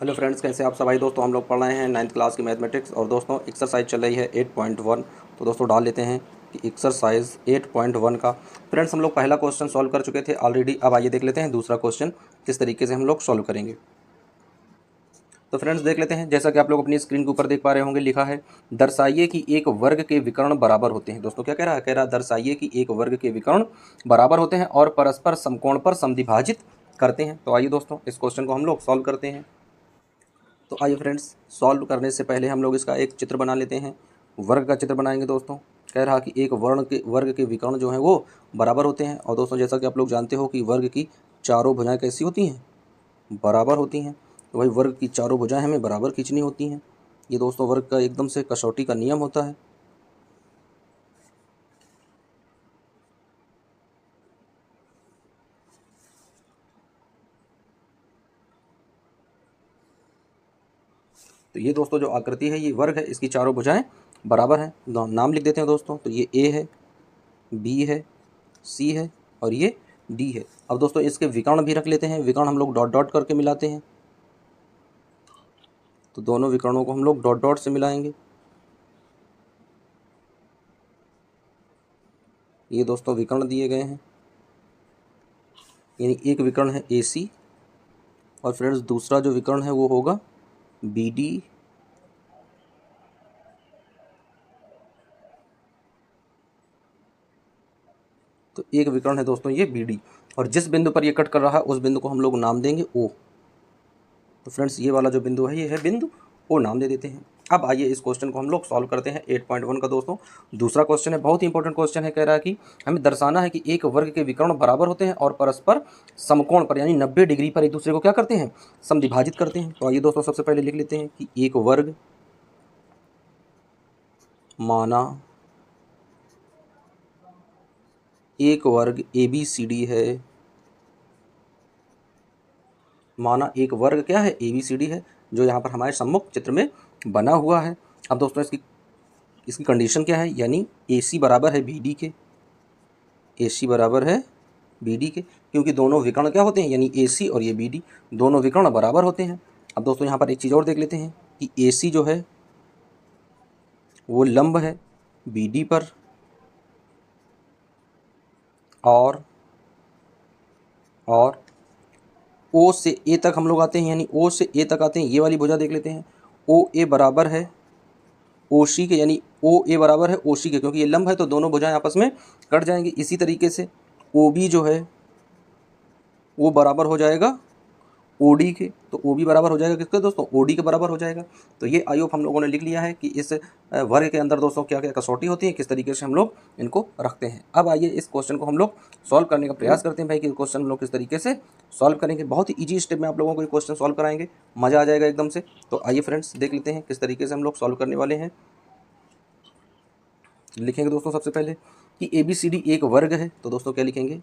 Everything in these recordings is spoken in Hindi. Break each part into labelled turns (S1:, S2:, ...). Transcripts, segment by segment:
S1: हेलो फ्रेंड्स, कैसे आप सब? भाई दोस्तों, हम लोग पढ़ रहे हैं 9th क्लास की मैथमेटिक्स और दोस्तों एक्सरसाइज चल रही है 8.1। तो दोस्तों डाल लेते हैं कि एक्सरसाइज 8.1 का फ्रेंड्स हम लोग पहला क्वेश्चन सॉल्व कर चुके थे ऑलरेडी। अब आइए देख लेते हैं दूसरा क्वेश्चन किस तरीके से हम लोग सॉल्व करेंगे। तो फ्रेंड्स देख लेते हैं, जैसा कि आप लोग अपनी स्क्रीन के ऊपर देख पा रहे होंगे, लिखा है दर्शाइए कि एक वर्ग के विकर्ण बराबर होते हैं। दोस्तों क्या कह रहा है? कह रहा है दर्शाइए कि एक वर्ग के विकर्ण बराबर होते हैं और परस्पर समकोण पर समद्विभाजित करते हैं। तो आइए दोस्तों इस क्वेश्चन को हम लोग सॉल्व करते हैं। तो आइए फ्रेंड्स, सॉल्व करने से पहले हम लोग इसका एक चित्र बना लेते हैं। वर्ग का चित्र बनाएंगे दोस्तों। कह रहा कि एक वर्ग के विकर्ण जो हैं वो बराबर होते हैं। और दोस्तों जैसा कि आप लोग जानते हो कि वर्ग की चारों भुजाएं कैसी होती हैं? बराबर होती हैं। तो वही वर्ग की चारों भुजाएं हमें बराबर खींचनी होती हैं। ये दोस्तों वर्ग का एकदम से कसौटी का नियम होता है। तो ये दोस्तों जो आकृति है ये वर्ग है, इसकी चारों भुजाएं बराबर हैं। नाम लिख देते हैं दोस्तों। तो ये ए है, बी है, सी है और ये डी है। अब दोस्तों इसके विकर्ण भी रख लेते हैं। विकर्ण हम लोग डॉट डॉट करके मिलाते हैं। तो दोनों विकर्णों को हम लोग डॉट डॉट से मिलाएंगे। ये दोस्तों विकर्ण दिए गए हैं, यानी एक विकर्ण है ए सी और फ्रेंड्स दूसरा जो विकर्ण है वो होगा बी डी। तो एक विकर्ण है दोस्तों ये बी डी और जिस बिंदु पर ये कट कर रहा है उस बिंदु को हम लोग नाम देंगे ओ। तो फ्रेंड्स ये वाला जो बिंदु है ये है बिंदु ओ, नाम दे देते हैं। अब आइए इस क्वेश्चन को हम लोग सॉल्व करते हैं 8.1 का। दोस्तों दूसरा क्वेश्चन है, बहुत ही इंपॉर्टेंट क्वेश्चन है। कह रहा है कि हमें दर्शाना है कि एक वर्ग के विकर्ण बराबर होते हैं और परस्पर समकोण पर यानी 90 डिग्री पर एक दूसरे को क्या करते हैं? समद्विभाजित करते हैं। तो आइए दोस्तों सबसे पहले लिख लेते हैं कि एक वर्ग माना एक वर्ग ए बी सी डी है। माना एक वर्ग क्या है? ए बी सी डी है, जो यहाँ पर हमारे सम्मुख चित्र में बना हुआ है। अब दोस्तों इसकी कंडीशन क्या है? यानी ए सी बराबर है बी डी के। ए सी बराबर है बी डी के, क्योंकि दोनों विकर्ण क्या होते हैं? यानी ए सी और ये बी डी दोनों विकर्ण बराबर होते हैं। अब दोस्तों यहाँ पर एक चीज़ और देख लेते हैं कि ए सी जो है वो लंब है बी डी पर और ओ से ए तक हम लोग आते हैं, यानी ओ से ए तक आते हैं। ये वाली भुजा देख लेते हैं, ओ ए बराबर है ओ सी के, यानी ओ ए बराबर है ओ सी के, क्योंकि ये लंब है तो दोनों भुजाएं आपस में कट जाएंगी। इसी तरीके से ओ बी जो है वो बराबर हो जाएगा ओ डी के। तो ओ बी बराबर हो जाएगा किसके दोस्तों? ओ डी के बराबर हो जाएगा। तो ये आई होप हम लोगों ने लिख लिया है कि इस वर्ग के अंदर दोस्तों क्या क्या कसौटी होती है, किस तरीके से हम लोग इनको रखते हैं। अब आइए इस क्वेश्चन को हम लोग सॉल्व करने का प्रयास करते हैं भाई, कि क्वेश्चन हम लोग किस तरीके से सॉल्व करेंगे। बहुत ही ईजी स्टेप में आप लोगों को ये क्वेश्चन सॉल्व कराएंगे, मज़ा आ जाएगा एकदम से। तो आइए फ्रेंड्स देख लेते हैं किस तरीके से हम लोग सॉल्व करने वाले हैं। लिखेंगे दोस्तों सबसे पहले कि ए बी सी डी एक वर्ग है। तो दोस्तों क्या लिखेंगे?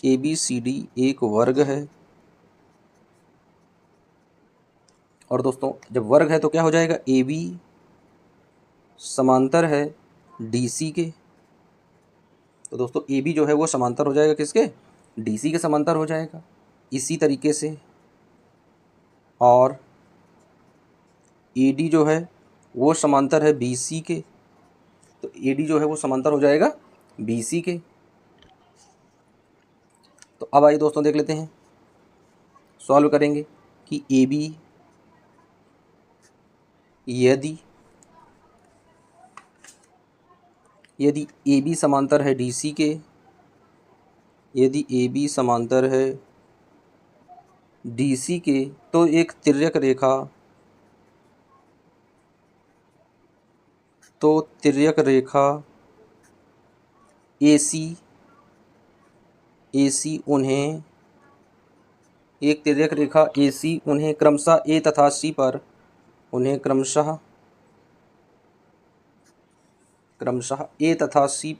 S1: ए बी सी डी एक वर्ग है। और दोस्तों जब वर्ग है तो क्या हो जाएगा? ए बी समांतर है डी सी के। तो दोस्तों ए बी जो है वो समांतर हो जाएगा किसके? डी सी के समांतर हो जाएगा। इसी तरीके से और ए डी जो है वो समांतर है बी सी के। तो ए डी जो है वो समांतर हो जाएगा बी सी के। तो अब आइए दोस्तों देख लेते हैं, सॉल्व करेंगे कि ए बी यदि यदि ए बी समांतर है डी सी के, यदि ए बी समांतर है डी सी के, तो एक तिर्यक रेखा ए सी उन्हें एक तिर्यक रेखा ए सी उन्हें क्रमशः ए तथा सी पर क्रमशः ए तथा सी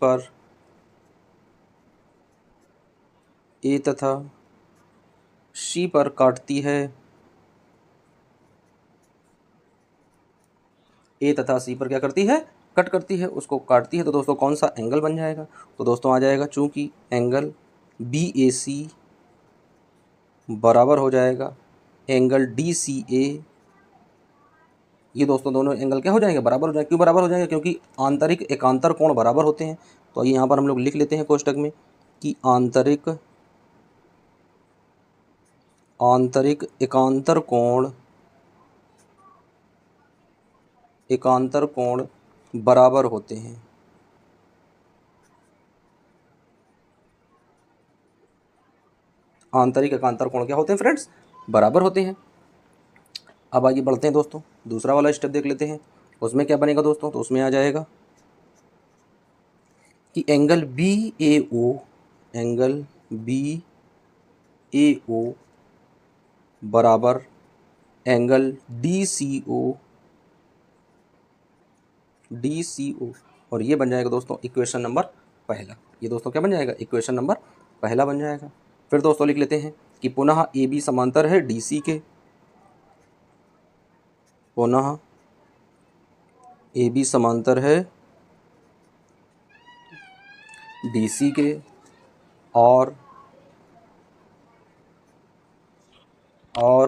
S1: पर काटती है। ए तथा सी पर क्या करती है? कट करती है, उसको काटती है। तो दोस्तों कौन सा एंगल बन जाएगा? तो दोस्तों आ जाएगा, चूंकि एंगल BAC बराबर हो जाएगा एंगल DCA। ये दोस्तों दोनों एंगल क्या हो जाएंगे, बराबर हो जाएंगे। क्यों बराबर हो जाएंगे, क्योंकि आंतरिक एकांतर कोण बराबर होते हैं। तो यहाँ पर हम लोग लिख लेते हैं कोष्टक में कि आंतरिक एकांतर कोण बराबर होते हैं। आंतरिक एकांतर कोण क्या होते हैं फ्रेंड्स, बराबर होते हैं। अब आगे बढ़ते हैं दोस्तों, दूसरा वाला स्टेप देख लेते हैं। उसमें क्या बनेगा दोस्तों, तो उसमें आ जाएगा कि एंगल BAO बराबर एंगल DCO और ये बन जाएगा दोस्तों इक्वेशन नंबर पहला। ये दोस्तों क्या बन जाएगा, इक्वेशन नंबर पहला बन जाएगा। फिर दोस्तों लिख लेते हैं कि पुनः AB समांतर है DC के, पुनः AB समांतर है DC के और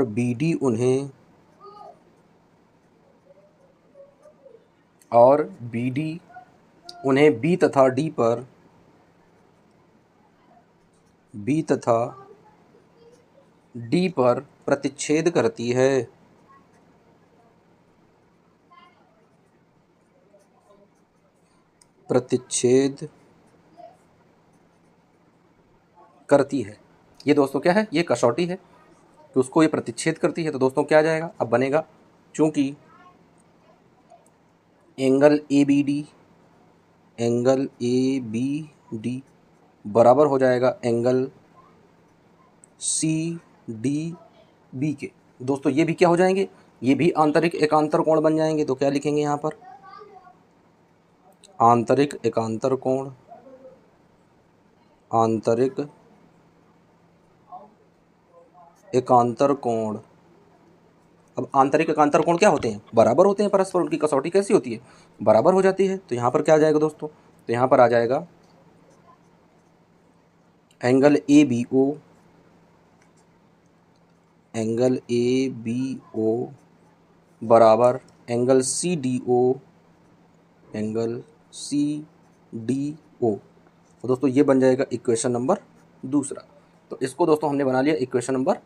S1: BD उन्हें B तथा D पर प्रतिच्छेद करती है। ये दोस्तों क्या है, ये कसौटी है, तो उसको ये प्रतिच्छेद करती है। तो दोस्तों क्या आ जाएगा, अब बनेगा, चूंकि एंगल ABD बराबर हो जाएगा एंगल CDB के। दोस्तों ये भी क्या हो जाएंगे, ये भी आंतरिक एकांतर कोण बन जाएंगे। तो क्या लिखेंगे यहाँ पर, आंतरिक एकांतर कोण अब आंतरिक एकांतर कोण क्या होते हैं, बराबर होते हैं परस्पर, उनकी कसौटी कैसी होती है, बराबर हो जाती है। तो यहाँ पर क्या आ जाएगा दोस्तों, तो यहाँ पर आ जाएगा एंगल ABO बराबर एंगल CDO। तो दोस्तों ये बन जाएगा इक्वेशन नंबर दूसरा। तो इसको दोस्तों हमने बना लिया इक्वेशन नंबर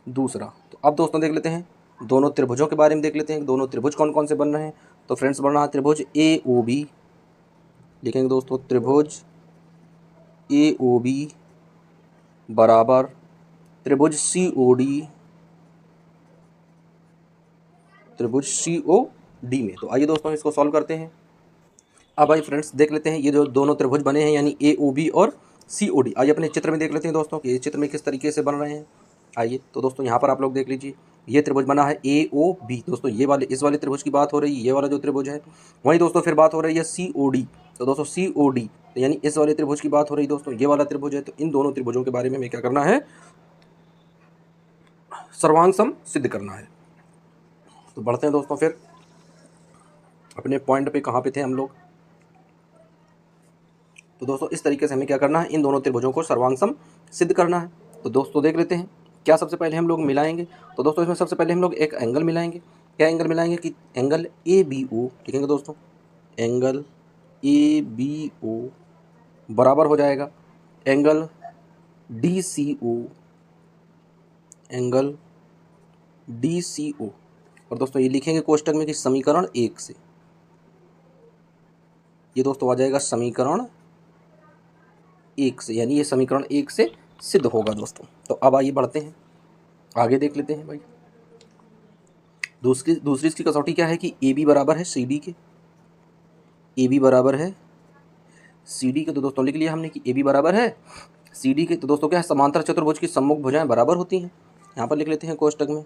S1: दूसरा। तो अब दोस्तों देख लेते हैं दोनों त्रिभुजों के बारे में, देख लेते हैं दोनों त्रिभुज कौन कौन से बन रहे हैं। तो फ्रेंड्स बन रहा है त्रिभुज AOB, लिखेंगे दोस्तों त्रिभुज AOB बराबर त्रिभुज COD में। तो आइए दोस्तों इसको सॉल्व करते हैं। अब आइए फ्रेंड्स देख लेते हैं ये जो दोनों त्रिभुज बने हैं यानी AOB और COD। आइए अपने चित्र में देख लेते हैं दोस्तों कि इस चित्र में किस तरीके से बन रहे हैं। आइए तो दोस्तों यहाँ पर आप लोग देख लीजिए, ये त्रिभुज बना है AOB। दोस्तों ये वाले, इस वाले त्रिभुज की बात हो रही है, ये वाला जो त्रिभुज है। वहीं दोस्तों फिर बात हो रही है COD। तो दोस्तों COD तो यानी इस वाले त्रिभुज की बात हो रही है दोस्तों, ये वाला त्रिभुज है। तो इन दोनों त्रिभुजों के बारे में हमें क्या करना है, सर्वांग सम सिद्ध करना है। तो बढ़ते हैं दोस्तों फिर अपने पॉइंट पे, कहाँ पे थे हम लोग। तो दोस्तों इस तरीके से हमें क्या करना है, इन दोनों त्रिभुजों को सर्वांग सम सिद्ध करना है। तो दोस्तों देख लेते हैं क्या सबसे पहले हम लोग मिलाएंगे। तो दोस्तों इसमें सबसे पहले हम लोग एक एंगल मिलाएंगे। क्या एंगल मिलाएंगे कि एंगल ABO लिखेंगे दोस्तों, एंगल ABO बराबर हो जाएगा एंगल DCO। और दोस्तों ये लिखेंगे कोष्टक में कि समीकरण 1 से। ये दोस्तों आ जाएगा समीकरण 1 से, यानी ये समीकरण 1 से सिद्ध होगा दोस्तों। तो अब आइए बढ़ते हैं आगे, देख लेते हैं भाई। दूसरी इसकी कसौटी क्या है कि AB बराबर है CD के, AB बराबर है CD के। तो दोस्तों लिख लिया हमने कि AB बराबर है CD के। तो दोस्तों क्या है, समांतर चतुर्भुज की सम्मुख भुजाएं बराबर होती हैं। यहाँ पर लिख लेते हैं कोष्टक में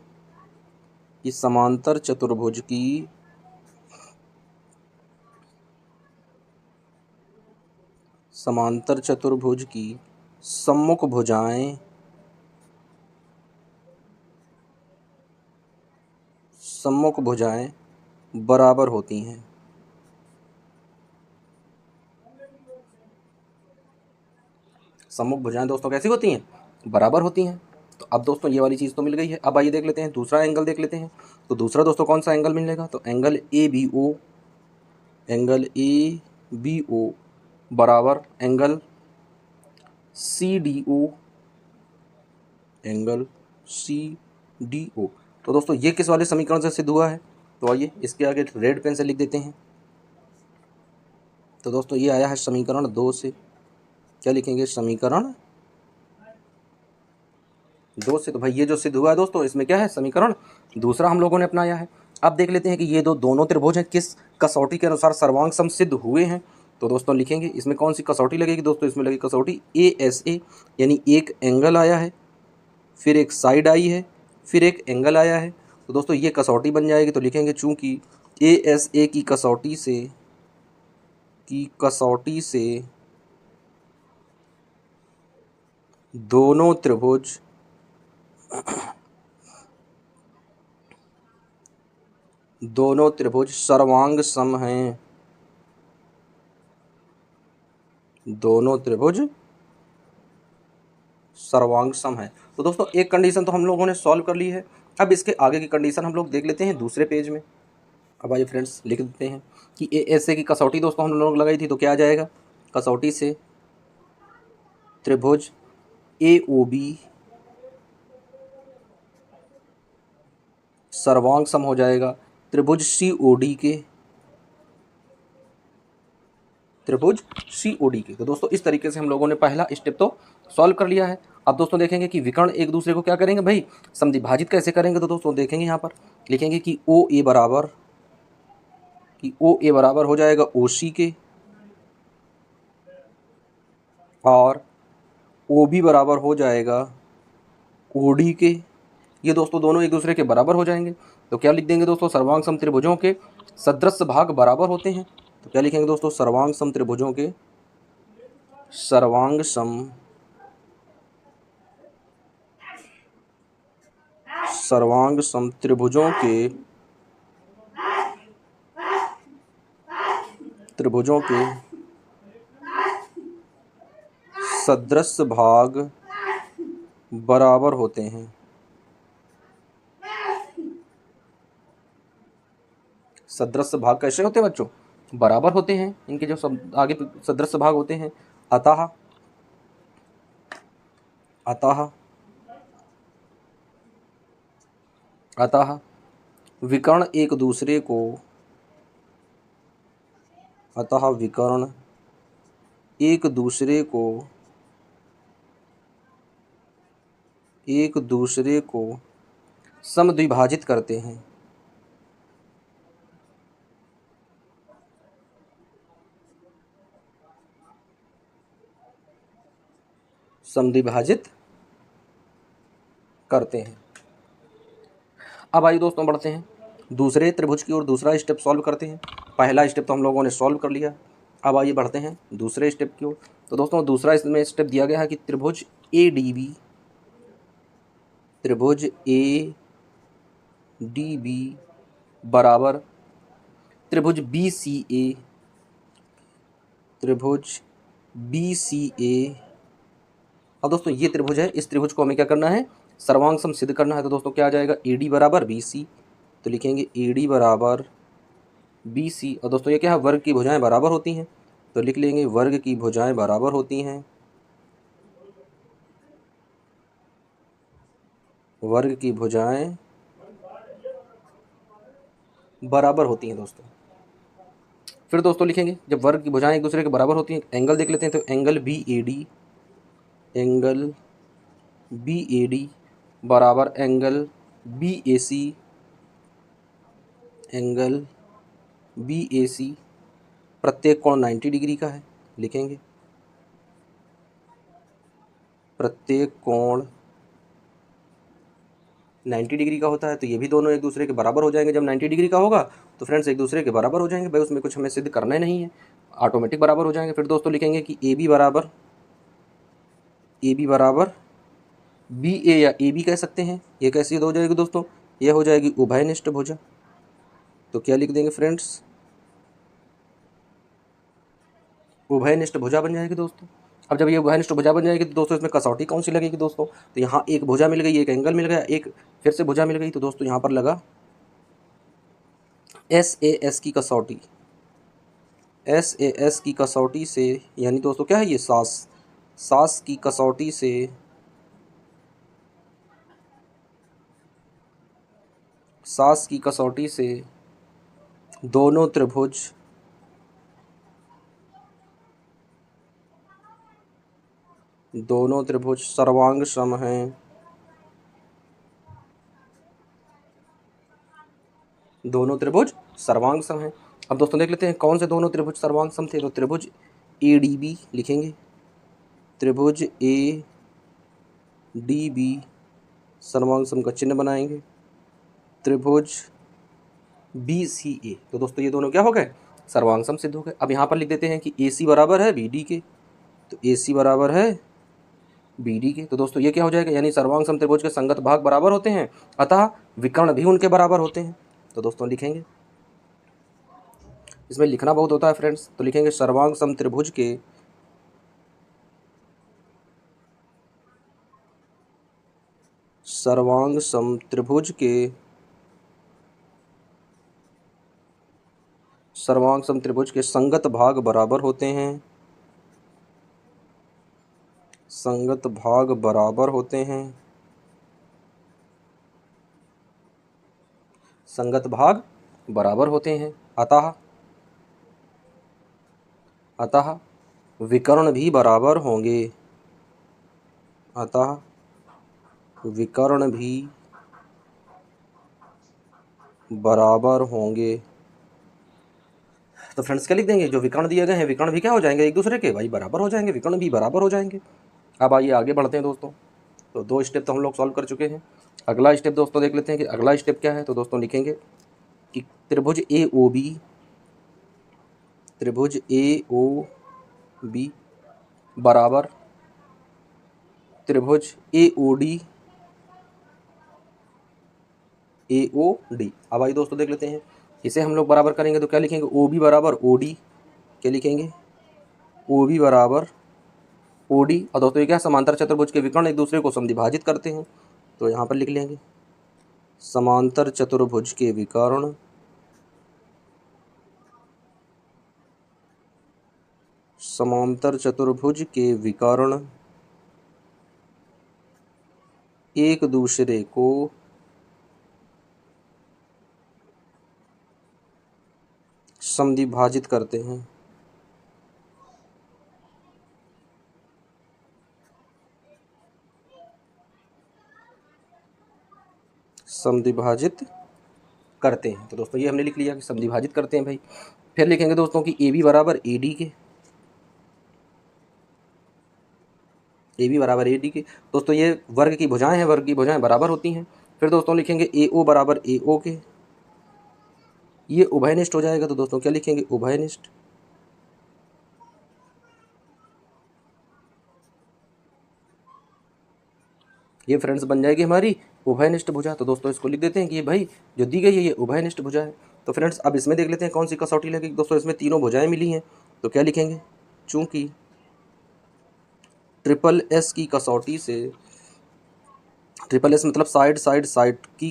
S1: कि समांतर चतुर्भुज की सम्मुख भुजाएं बराबर होती हैं। सम्मुख भुजाएं दोस्तों कैसी होती हैं, बराबर होती हैं। तो अब दोस्तों ये वाली चीज़ तो मिल गई है। अब आइए देख लेते हैं दूसरा एंगल देख लेते हैं। तो दूसरा दोस्तों कौन सा एंगल मिलेगा, तो एंगल ABO, एंगल ABO बराबर एंगल CDO, एंगल CDO। तो दोस्तों ये किस वाले समीकरण से सिद्ध हुआ है, तो आइए इसके आगे रेड पेन से लिख देते हैं। तो दोस्तों ये आया है समीकरण 2 से। क्या लिखेंगे, समीकरण 2 से। तो भाई ये जो सिद्ध हुआ है दोस्तों, इसमें क्या है, समीकरण दूसरा हम लोगों ने अपनाया है। अब देख लेते हैं कि ये दोनों त्रिभुज हैं किस कसौटी के अनुसार सर्वांग सम सिद्ध हुए हैं। तो दोस्तों लिखेंगे इसमें कौन सी कसौटी लगेगी दोस्तों, इसमें लगेगी कसौटी ASA, यानी एक एंगल आया है, फिर एक साइड आई है, फिर एक एंगल आया है। तो दोस्तों ये कसौटी बन जाएगी। तो लिखेंगे चूंकि ASA की कसौटी से दोनों त्रिभुज सर्वांग सम हैं, दोनों त्रिभुज सर्वांग सम है। तो दोस्तों एक कंडीशन तो हम लोगों ने सॉल्व कर ली है। अब इसके आगे की कंडीशन हम लोग देख लेते हैं दूसरे पेज में। अब आइए फ्रेंड्स लिख देते हैं कि ASA की कसौटी दोस्तों हम लोग लगाई थी, तो क्या आ जाएगा, कसौटी से त्रिभुज AOB सर्वांग सम हो जाएगा त्रिभुज COD के। तो दोस्तों इस तरीके से हम लोगों ने पहला स्टेप तो सॉल्व कर लिया है। अब दोस्तों देखेंगे कि विकर्ण एक दूसरे को क्या करेंगे भाई, समद्विभाजित कैसे करेंगे। तो दोस्तों देखेंगे यहाँ पर लिखेंगे कि OA बराबर हो जाएगा OC के, और OB बराबर हो जाएगा OD के। ये दोस्तों दोनों एक दूसरे के बराबर हो जाएंगे। तो क्या लिख देंगे दोस्तों, सर्वांग सम त्रिभुजों के सदृश भाग बराबर होते हैं। तो क्या लिखेंगे दोस्तों, सर्वांग सम त्रिभुजों के त्रिभुजों के सदृश भाग बराबर होते हैं। सदृश भाग कैसे होते हैं बच्चों, बराबर होते हैं। इनके जो सब आगे सदृश भाग होते हैं, अतः विकर्ण एक दूसरे को समद्विभाजित करते हैं। अब आइए दोस्तों बढ़ते हैं दूसरे त्रिभुज की ओर, दूसरा स्टेप सॉल्व करते हैं। पहला स्टेप तो हम लोगों ने सॉल्व कर लिया। अब आइए बढ़ते हैं दूसरे स्टेप की ओर। तो दोस्तों दूसरा इसमें स्टेप दिया गया है कि त्रिभुज ADB बराबर त्रिभुज BCA। अब दोस्तों ये त्रिभुज है, इस त्रिभुज को हमें क्या करना है, सर्वांग सम सिद्ध करना है। तो दोस्तों क्या आ जाएगा, AD बराबर BC। तो लिखेंगे AD बराबर BC। और दोस्तों ये क्या है, वर्ग की भुजाएं बराबर होती हैं। तो लिख लेंगे वर्ग की भुजाएं बराबर होती हैं, वर्ग की भुजाएं बराबर होती हैं दोस्तों। फिर दोस्तों लिखेंगे जब वर्ग की भुजाएं एक दूसरे के बराबर होती हैं, एंगल देख लेते हैं। तो एंगल BAD बराबर एंगल BAC, प्रत्येक कोण 90 डिग्री का है। लिखेंगे प्रत्येक कोण 90 डिग्री का होता है। तो ये भी दोनों एक दूसरे के बराबर हो जाएंगे। जब 90 डिग्री का होगा तो फ्रेंड्स एक दूसरे के बराबर हो जाएंगे भाई, उसमें कुछ हमें सिद्ध करना ही नहीं है, ऑटोमेटिक बराबर हो जाएंगे। फिर दोस्तों लिखेंगे कि AB बराबर BA या AB कह सकते हैं। ये कैसी हो जाएगी दोस्तों, ये हो जाएगी उभयनिष्ठ भुजा। तो क्या लिख देंगे फ्रेंड्स, उभयनिष्ठ भुजा बन जाएगी दोस्तों। अब जब ये उभयनिष्ठ भुजा बन जाएगी तो दोस्तों इसमें कसौटी कौन सी लगेगी दोस्तों, तो यहाँ एक भुजा मिल गई, एक एंगल मिल गया, एक फिर से भुजा मिल गई, तो दोस्तों यहाँ पर लगा SAS की कसौटी। SAS की कसौटी से यानी दोस्तों क्या है ये सास की कसौटी से सास की कसौटी से दोनों त्रिभुज सर्वांग सम हैं। दोनों त्रिभुज सर्वांग सम हैं। अब दोस्तों देख लेते हैं कौन से दोनों त्रिभुज सर्वांग सम थे, तो त्रिभुज ADB लिखेंगे, त्रिभुज ADB सर्वांग सम का चिन्ह बनाएंगे, त्रिभुज BCA, तो दोस्तों ये दोनों क्या हो गए, सर्वांग सम सिद्ध हो गए। अब यहाँ पर लिख देते हैं कि AC बराबर है BD के, तो AC बराबर है BD के, तो दोस्तों ये क्या हो जाएगा, यानी सर्वांग सम त्रिभुज के संगत भाग बराबर होते हैं, अतः विकर्ण भी उनके बराबर होते हैं। तो दोस्तों लिखेंगे, इसमें लिखना बहुत होता है फ्रेंड्स, तो लिखेंगे सर्वांग सम त्रिभुज के संगत भाग बराबर होते हैं, संगत भाग बराबर होते हैं, संगत भाग बराबर होते हैं, अतः विकर्ण भी बराबर होंगे, अतः विकर्ण भी बराबर होंगे। तो फ्रेंड्स क्या लिख देंगे, जो विकर्ण दिए गए हैं विकर्ण भी क्या हो जाएंगे, एक दूसरे के भाई बराबर हो जाएंगे, विकर्ण भी बराबर हो जाएंगे। अब आइए आगे बढ़ते हैं दोस्तों, तो 2 स्टेप तो हम लोग सॉल्व कर चुके हैं। अगला स्टेप दोस्तों देख लेते हैं कि अगला स्टेप क्या है, तो दोस्तों लिखेंगे कि त्रिभुज AOB बराबर त्रिभुज AOD। अब आइए दोस्तों देख लेते हैं, इसे हम लोग बराबर करेंगे तो क्या लिखेंगे, OB बराबर OD, क्या लिखेंगे, OB बराबर OD। और दोस्तों ये क्या, समांतर चतुर्भुज के विकर्ण एक दूसरे को समद्विभाजित करते हैं, तो यहाँ पर लिख लेंगे समांतर चतुर्भुज के विकर्ण एक दूसरे को समद्विभाजित करते हैं, समद्विभाजित करते हैं। तो दोस्तों ये हमने लिख लिया कि समद्विभाजित करते हैं भाई। फिर लिखेंगे दोस्तों कि AB बराबर AD के, AB बराबर AD के, दोस्तों ये वर्ग की भुजाएं हैं, वर्ग की भुजाएं बराबर होती हैं। फिर दोस्तों लिखेंगे AO बराबर AO के, ये उभयनिष्ठ हो जाएगा, तो दोस्तों क्या लिखेंगे, उभयनिष्ठ। ये फ्रेंड्स बन जाएगी हमारी उभयनिष्ठ भुजा। तो दोस्तों इसको लिख देते हैं कि ये भाई जो दी गई है ये उभयनिष्ठ भुजा है। तो फ्रेंड्स अब इसमें देख लेते हैं कौन सी कसौटी लगेगी। दोस्तों इसमें तीनों भुजाएं मिली हैं, तो क्या लिखेंगे, चूंकि SSS की कसौटी से, SSS मतलब साइड की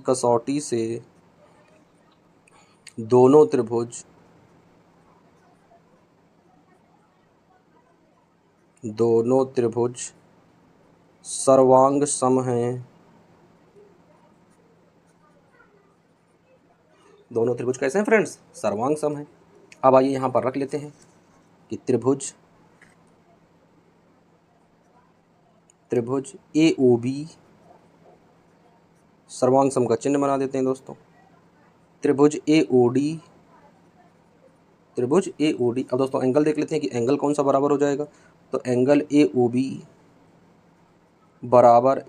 S1: कसौटी से दोनों त्रिभुज सर्वांग सम हैं, दोनों त्रिभुज कैसे हैं फ्रेंड्स, सर्वांग सम हैं। अब आइए यहाँ पर रख लेते हैं कि त्रिभुज AOB सर्वांग सम का चिन्ह बना देते हैं दोस्तों, त्रिभुज AOD। अब दोस्तों एंगल देख लेते हैं कि एंगल कौन सा बराबर हो जाएगा, तो एंगल AOB बराबर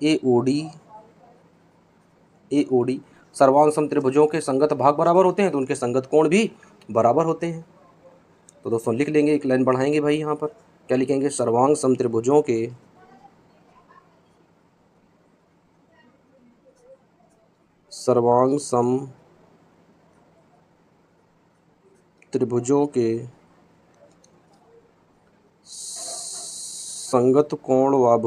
S1: AOD। सर्वांग सम त्रिभुजों के संगत भाग बराबर होते हैं तो उनके संगत कोण भी बराबर होते हैं। तो दोस्तों लिख लेंगे, एक लाइन बढ़ाएंगे भाई, यहाँ पर क्या लिखेंगे, सर्वांग सम त्रिभुजों के त्रिभुजों के संगत कोण व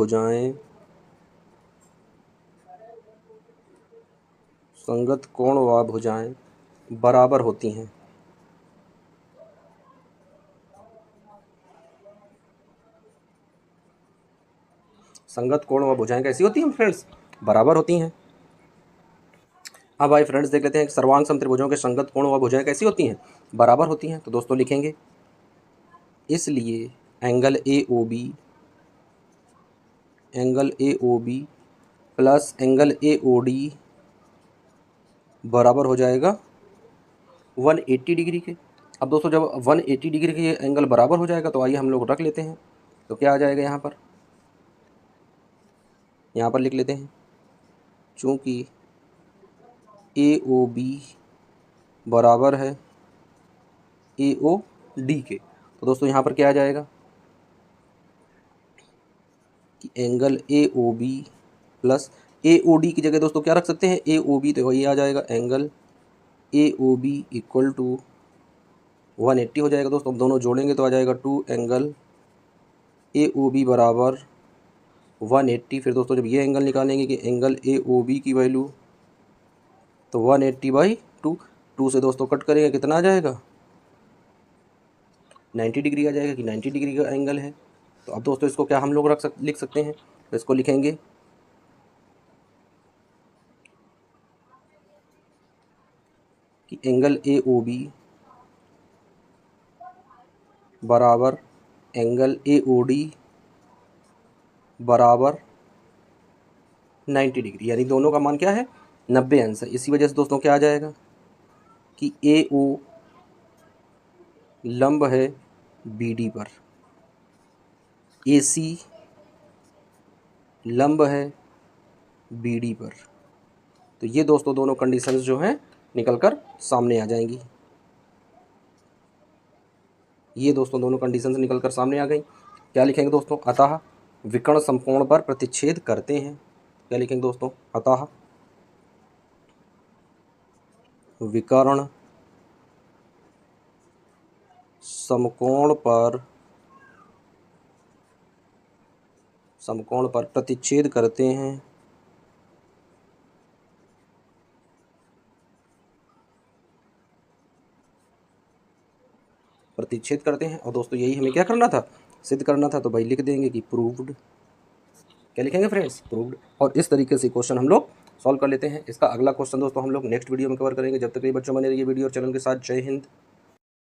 S1: भुजाएं बराबर होती हैं। संगत कोण व भुजाएं कैसी होती हैं फ्रेंड्स? बराबर होती हैं। अब भाई फ्रेंड्स देख लेते हैं कि सर्वांग समत्रिभुजों के संगत कोण व भुजाएं कैसी होती हैं? बराबर होती हैं। तो दोस्तों लिखेंगे, इसलिए angle A O B plus angle A O D बराबर हो जाएगा 180 डिग्री के। अब दोस्तों जब 180 डिग्री के एंगल बराबर हो जाएगा तो आइए हम लोग रख लेते हैं। तो क्या आ जाएगा यहाँ पर लिख लेते हैं, चूँकि ए ओ बी बराबर है ए ओ डी के, तो दोस्तों यहाँ पर क्या आ जाएगा कि angle A O B plus A O D की जगह दोस्तों क्या रख सकते हैं, ए ओ बी, तो वही आ जाएगा angle A O B equal to 180 हो जाएगा दोस्तों। अब दोनों जोड़ेंगे तो आ जाएगा 2 एंगल ए ओ बी बराबर 180। फिर दोस्तों जब ये एंगल निकालेंगे कि एंगल ए ओ बी की वैल्यू, तो 180/2, 2 से दोस्तों कट करेंगे, कितना आ जाएगा 90 डिग्री आ जाएगा कि 90 डिग्री का एंगल है। तो अब दोस्तों इसको क्या हम लोग लिख सकते हैं, तो इसको लिखेंगे कि एंगल ए ओ बी बराबर एंगल ए ओ डी बराबर 90 डिग्री, यानी दोनों का मान क्या है 90 अंश है। इसी वजह से दोस्तों क्या आ जाएगा कि ए ओ लंब है बी डी पर, ए सी लंब है बी डी पर। तो ये दोस्तों दोनों कंडीशंस जो हैं निकल कर सामने आ जाएंगी। ये दोस्तों दोनों कंडीशंस निकल कर सामने आ गई। क्या लिखेंगे दोस्तों, अतः विकर्ण समकोण पर प्रतिच्छेद करते हैं। क्या लिखेंगे दोस्तों, अतः विकर्ण समकोण पर प्रतिच्छेद करते हैं। और दोस्तों यही हमें क्या करना था, सिद्ध करना था। तो भाई लिख देंगे कि प्रूव्ड। क्या लिखेंगे फ्रेंड्स, प्रूव्ड। और इस तरीके से क्वेश्चन हम लोग सॉल्व कर लेते हैं। इसका अगला क्वेश्चन दोस्तों हम लोग नेक्स्ट वीडियो में कवर करेंगे। जब तक ये बच्चों बने रहिए वीडियो और चैनल के साथ। जय हिंद।